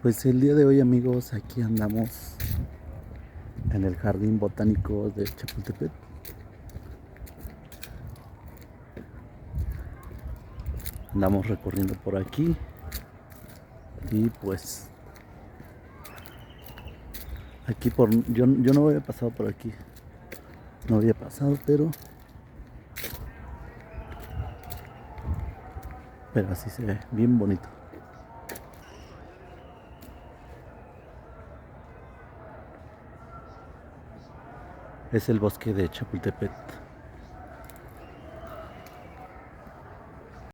Pues el día de hoy, amigos, aquí andamos en el Jardín Botánico de Chapultepec. Andamos recorriendo por aquí y pues aquí yo no había pasado por aquí, no había pasado, pero así se ve, bien bonito. Es el bosque de Chapultepec.